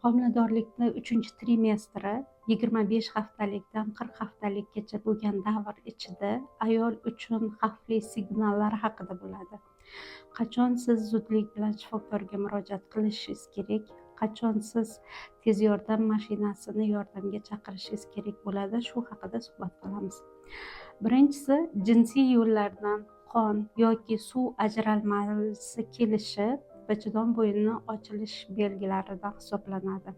Homiladorlikni 3-trimestri 25 haftalikdan 40 haftalikgacha bo'lgan davr ichida ayol uchun xavfli signallar haqida bo'ladi. Qachon siz zudlik bilan shifokorga murojaat qilishingiz kerak, qachon siz tez yordam mashinasini yordamga chaqirishingiz kerak bo'ladi, shu haqida suhbat qilamiz. Birinchisi, jinsiy yo'llardan qon yoki suv ajralmasi kelishi bachadon bo'yini ochilish belgilaridan hisoblanadi.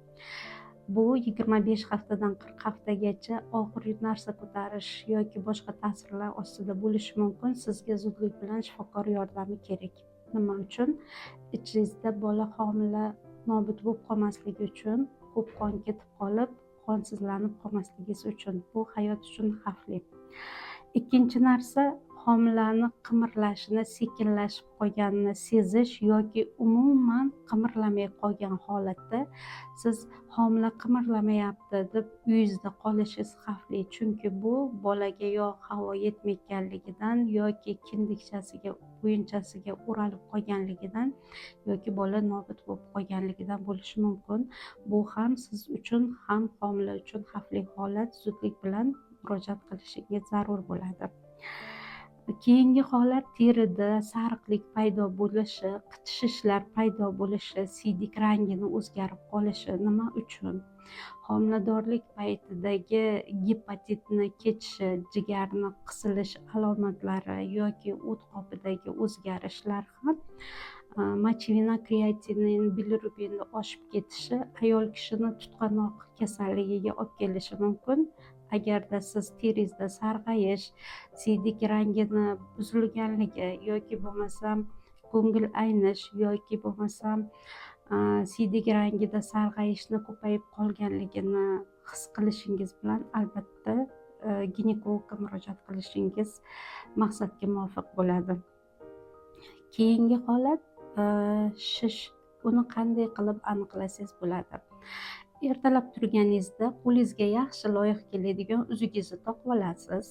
Bu 25 haftadan 40 haftagacha og'ir narsa ko'tarish yoki boshqa ta'sirlar ostida bo'lishi mumkin. Sizga zudlik bilan shifokor yordami kerak. Nima uchun? Ichingizda bola homila nobud bo'lib qolmasligi uchun, ko'p qon ketib qolib, qonsizlanib qolmasligingiz uchun. Bu hayot uchun xavfli. Ikkinchi narsa, homilani qimirlashini, sekinlashib qolganini sezish yoki umuman qimirlamay qolgan holatda siz homila qimirlamayapti deb uyingizda qolishingiz xavfli, chunki bu bolaga yo havo yetmayotganligidan yoki kindikchasiga, bo'yinchasiga o'ralib qolganligidan yoki bola nobud bo'lib qolganligidan bo'lishi mumkin. Bu ham siz uchun, ham homila uchun xavfli holat. Zudlik bilan murojaat qilishingiz zarur bo'ladi. Keyingi holat terida sariqlik paydo bo'lishi, qitishishlar paydo bo'lishi, siydik rangini o'zgarib qolishi. Nima uchun? Homiladorlik paytidagi gepatitni ketishi, jigarni qisilish alomatlari yoki o't qopidagi o'zgarishlar ham mochvina, kreatinin, bilirubinni oshib ketishi ayol kishini tutqanoq kasalligiga olib kelishi mumkin. Agarda siz teringizda sarg'ayish, siydik rangini buzilganligi yoki bo'lmasam ko'ngil aynish yoki bo'lmasam siydik rangida sarg'ayishni ko'payib qolganligini his qilishingiz bilan albatta ginekologga murojaat qilishingiz maqsadga muvofiq bo'ladi. Keyingi holat shish. Uni qanday qilib aniqlasangiz bo'ladi? Ertalab turganingizda qo'lingizga yaxshi loyiq keladigan uzugingizni topib olasiz.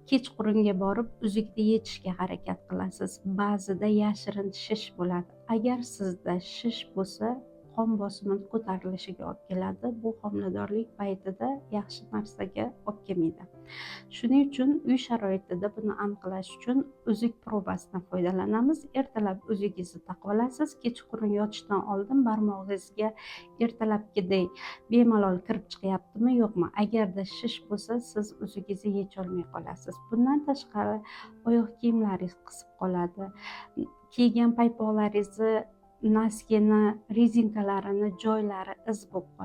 Kechqurunga borib uzukni yechishga harakat qilasiz. Ba'zida yashirin shish bo'ladi. Agar sizda shish bo'lsa, qon bosimi ko'tarilishiga olib keladi. Bu homiladorlik paytida yaxshi narsaga olib kelmaydi. Shuning uchun uy sharoitida buni aniqlash uchun uzuk probasidan foydalanamiz. Ertalab uzugingizni taqib olasiz. Kechqurun yotishdan oldin barmog'ingizga ertalabgidek bemalol kirib chiqyaptimi, yo'qmi? Agarda shish bo'lsa, siz uzugingizni yecholmay qolasiz. Bundan tashqari oyoq kiyimlaringiz qisib qoladi. Kiygan paypoqlaringizni, noskini, rezinkalarini joylari iz bo'lib qoladi.